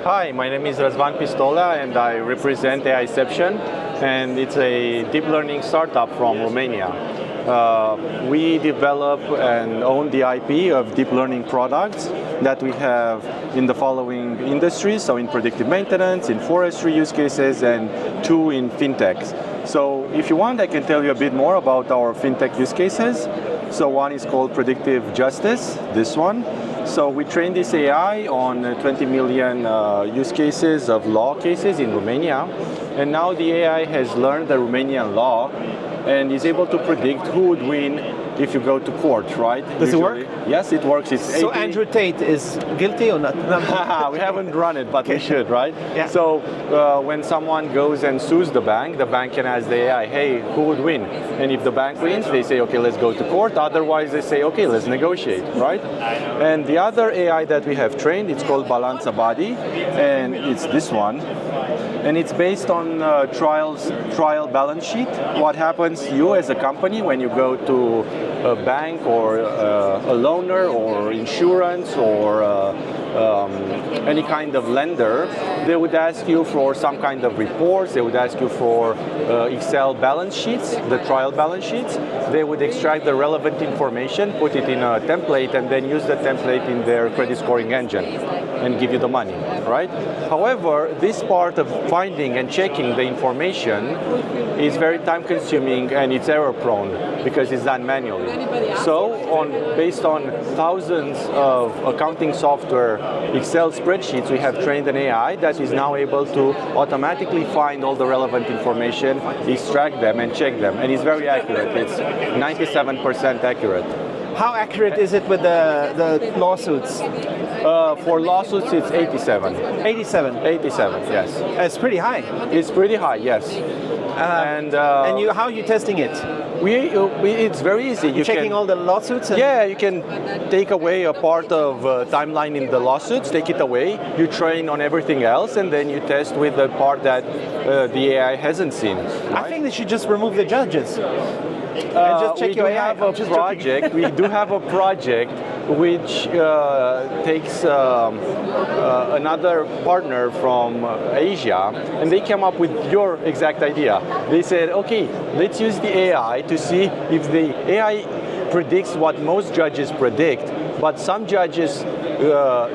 Hi, my name is Razvan Pistolea and I represent AIception, and it's a deep learning startup from Romania. We develop and own the IP of deep learning products that we have in the following industries, so in predictive maintenance, in forestry use cases, and 2 in Fintech. So if you want, I can tell you a bit more about our Fintech use cases. So one is called Predictive Justice, this one. So we trained this AI on 20 million use cases of law cases in Romania. And now the AI has learned the Romanian law and is able to predict who would win if you go to court, right? Does it work? Yes, it works. It's so Andrew Tate is guilty or not? We haven't run it, but we should, right? Yeah. So when someone goes and sues the bank can ask the AI, hey, who would win? And if the bank wins, they say, okay, let's go to court. Otherwise, they say, okay, let's negotiate, right? And the other AI that we have trained, it's called Balanța Body, and it's this one. And it's based on trial balance sheet. What happens to you as a company when you go to a bank or a loaner or insurance or any kind of lender, they would ask you for some kind of reports, they would ask you for Excel balance sheets, the trial balance sheets. They would extract the relevant information, put it in a template, and then use the template in their credit scoring engine and give you the money, right? However, this part of finding and checking the information is very time consuming and it's error prone because it's done manually. So based on thousands of accounting software Excel spreadsheets, we have trained an AI that is now able to automatically find all the relevant information, extract them and check them. And it's very accurate. It's 97% accurate. How accurate is it with the lawsuits? For lawsuits, it's 87. 87? 87, yes. It's pretty high. It's pretty high, yes. And how are you testing it? It's very easy. You're checking all the lawsuits? Yeah, you can take away a part of timeline in the lawsuits, take it away, you train on everything else, and then you test with the part that the AI hasn't seen. Right? I think they should just remove the judges. And just check we your do AI. have a project. We do have a project which takes another partner from Asia, and they came up with your exact idea. They said, okay, let's use the AI to see if the AI predicts what most judges predict, but some judges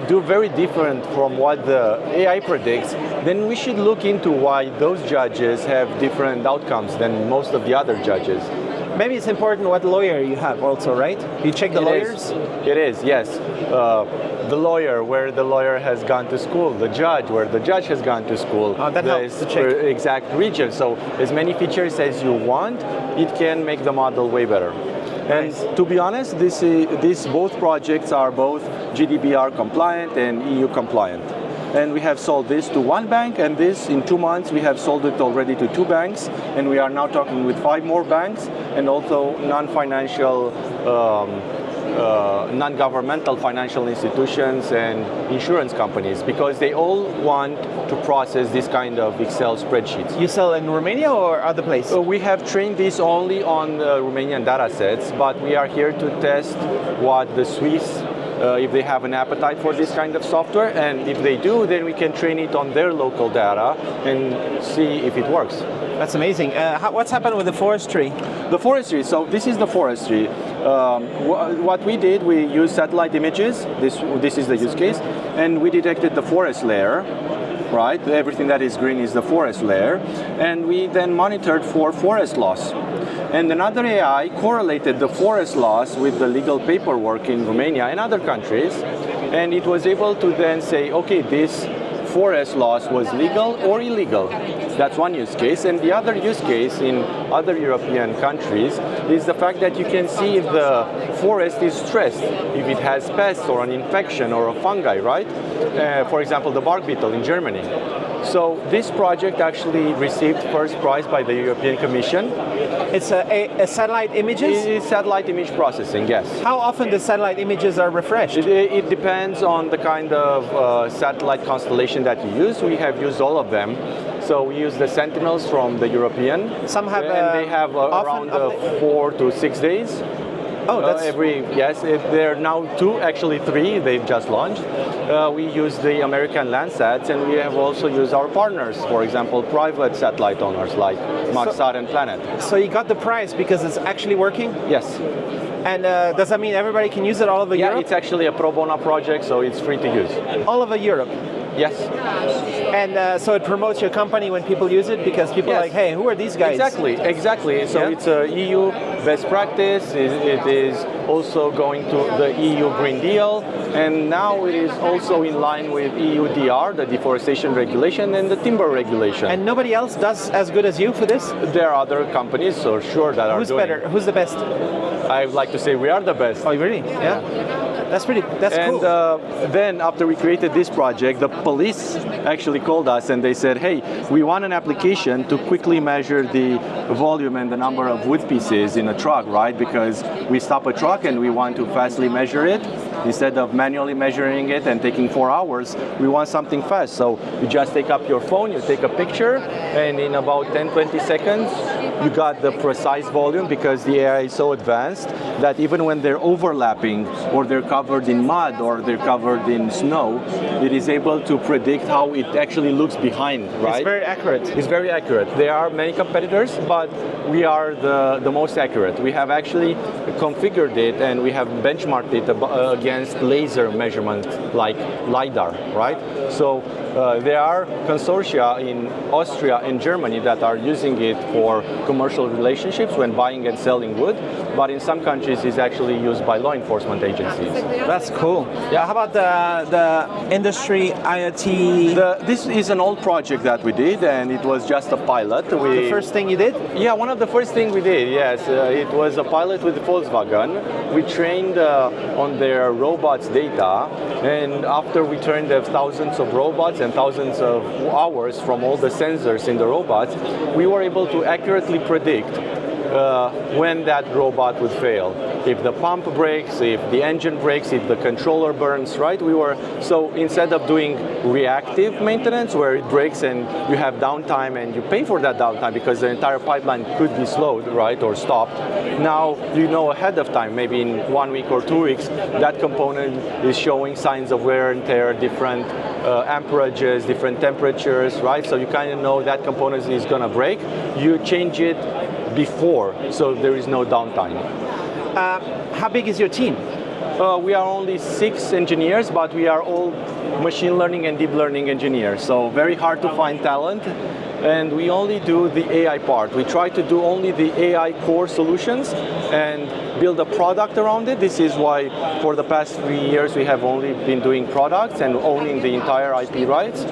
do very different from what the AI predicts. Then we should look into why those judges have different outcomes than most of the other judges. Maybe it's important what lawyer you have also, right? You check the lawyers? It is, yes. The lawyer, where the lawyer has gone to school, the judge, where the judge has gone to school. That helps to check. Exact region. So as many features as you want, it can make the model way better. And to be honest, these both projects are both GDPR compliant and EU compliant. And we have sold this to one bank, and this in 2 months we have sold it already to 2 banks, and we are now talking with 5 more banks, and also non-financial, non-governmental financial institutions and insurance companies, because they all want to process this kind of Excel spreadsheets. You sell in Romania or other places? We have trained this only on Romanian data sets, but we are here to test what the Swiss if they have an appetite for this kind of software, and if they do, then we can train it on their local data and see if it works. That's amazing. What's happened with the forestry? The forestry, so this is the forestry. What we did, we used satellite images, this is the use case, and we detected the forest layer, right? Everything that is green is the forest layer, and we then monitored for forest loss. And another AI correlated the forest loss with the legal paperwork in Romania and other countries, and it was able to then say, okay, this forest loss was legal or illegal. That's one use case. And the other use case in other European countries is the fact that you can see if the forest is stressed, if it has pests or an infection or a fungi, right? For example, the bark beetle in Germany. So this project actually received first prize by the European Commission. It's a satellite images? It's satellite image processing, yes. How often the satellite images are refreshed? It depends on the kind of satellite constellation that you use. We have used all of them. So we use the Sentinels from the European. Some have and they have around 4 to 6 days. Oh, that's there are now 2, actually 3. They've just launched. We use the American Landsats, and we have also used our partners, for example, private satellite owners like Maxar and Planet. So you got the prize because it's actually working? Yes. And does that mean everybody can use it all over Europe? Yeah, it's actually a pro bono project, so it's free to use. All over Europe? Yes. And so it promotes your company when people use it because people are like, hey, who are these guys? Exactly. So it's a EU best practice. It is also going to the EU Green Deal, and now it is also in line with EU DR, the deforestation regulation, and the timber regulation. And nobody else does as good as you for this? There are other companies, so sure, that are doing. Who's better? Who's the best? I'd like to say we are the best. Oh, really? Yeah. That's cool. And then after we created this project, the police actually called us and they said, hey, we want an application to quickly measure the volume and the number of wood pieces in a truck, right? Because we stop a truck and we want to fastly measure it. Instead of manually measuring it and taking 4 hours, we want something fast. So you just take up your phone, you take a picture, and in about 10-20 seconds, you got the precise volume, because the AI is so advanced that even when they're overlapping or they're covered in mud or they're covered in snow, it is able to predict how it actually looks behind, right? It's very accurate. It's very accurate. There are many competitors, but we are the most accurate. We have actually configured it and we have benchmarked it against laser measurement like LiDAR, right? So there are consortia in Austria and Germany that are using it for commercial relationships when buying and selling wood, but in some countries it's actually used by law enforcement agencies. That's cool. Yeah. How about the industry IoT? This is an old project that we did, and it was just a pilot. The first thing you did? Yeah, one of the first things we did, yes. It was a pilot with Volkswagen. We trained on their robots data, and after we trained thousands of robots and thousands of hours from all the sensors in the robots, we were able to accurately predict when that robot would fail. If the pump breaks, if the engine breaks, if the controller burns, right? So instead of doing reactive maintenance where it breaks and you have downtime and you pay for that downtime because the entire pipeline could be slowed, right, or stopped, now you know ahead of time, maybe in 1 week or 2 weeks, that component is showing signs of wear and tear, different amperages, different temperatures, right? So you kind of know that component is going to break. You change it before, so there is no downtime. How big is your team? We are only 6 engineers, but we are all machine learning and deep learning engineers, so very hard to find talent. And we only do the AI part. We try to do only the AI core solutions and build a product around it. This is why for the past 3 years we have only been doing products and owning the entire IP rights.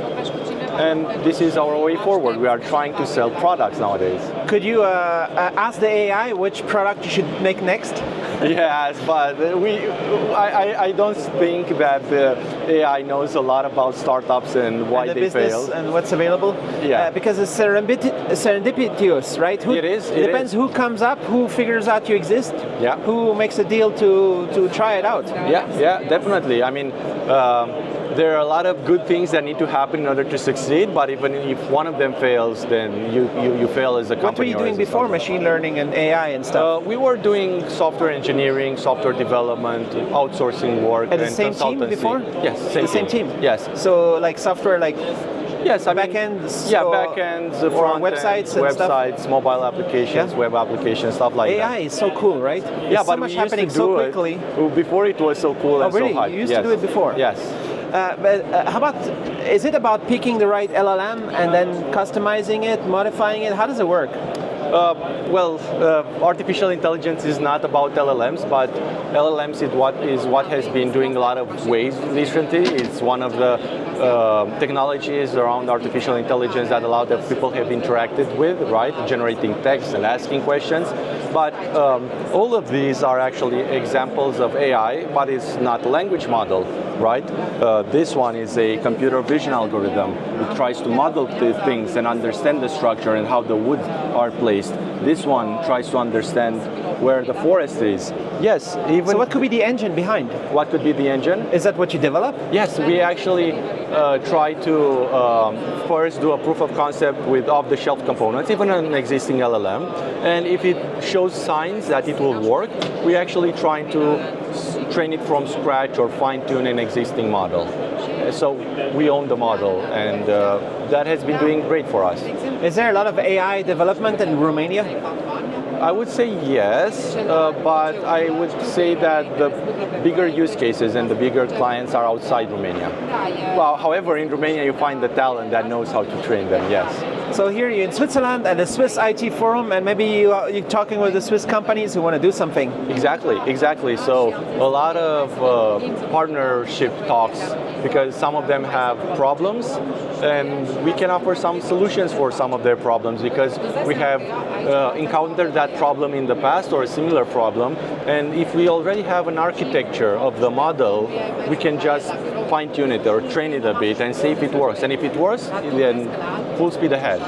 And this is our way forward. We are trying to sell products nowadays. Could you ask the AI which product you should make next? Yes, but I don't think that the AI knows a lot about startups and why and they fail. And what's available? Yeah. Because it's serendipitous, right? It depends who comes up, who figures out you exist, yeah, who makes a deal to try it out. Yeah, definitely. I mean, there are a lot of good things that need to happen in order to succeed, but even if one of them fails, then you fail as a company. What were you doing before machine learning and AI and stuff? We were doing software engineering, software development, outsourcing work, at the and same consultancy. Team before? Yes, same team. Yes. So like software, like yes, I mean, backends, backends, front websites, websites, mobile applications, web applications, stuff like that. AI is so cool, right? Yeah, but so much happening so quickly. Before it was so cool and really? so high. You used to do it before? Yes. But how about, is it about picking the right LLM and then customizing it, modifying it? How does it work? Artificial intelligence is not about LLMs, but LLMs is what has been doing a lot of waves recently. It's one of the technologies around artificial intelligence that allow that people have interacted with, right? Generating text and asking questions. But all of these are actually examples of AI, but it's not a language model, right? This one is a computer vision algorithm. It tries to model the things and understand the structure and how the wood are placed. This one tries to understand where the Forestry is. Yes, even. So what could be the engine behind? What could be the engine? Is that what you develop? Yes, we actually try to first do a proof of concept with off-the-shelf components, even an existing LLM. And if it shows signs that it will work, we actually try to train it from scratch or fine-tune an existing model. So we own the model, and that has been doing great for us. Is there a lot of AI development in Romania? I would say yes, but I would say that the bigger use cases and the bigger clients are outside Romania. Well, however, in Romania you find the talent that knows how to train them, yes. So here you're in Switzerland at the Swiss IT Forum, and maybe you're talking with the Swiss companies who want to do something. Exactly. So a lot of partnership talks, because some of them have problems, and we can offer some solutions for some of their problems, because we have encountered that problem in the past or a similar problem, and if we already have an architecture of the model, we can just fine-tune it or train it a bit and see if it works. And if it works, then full speed ahead.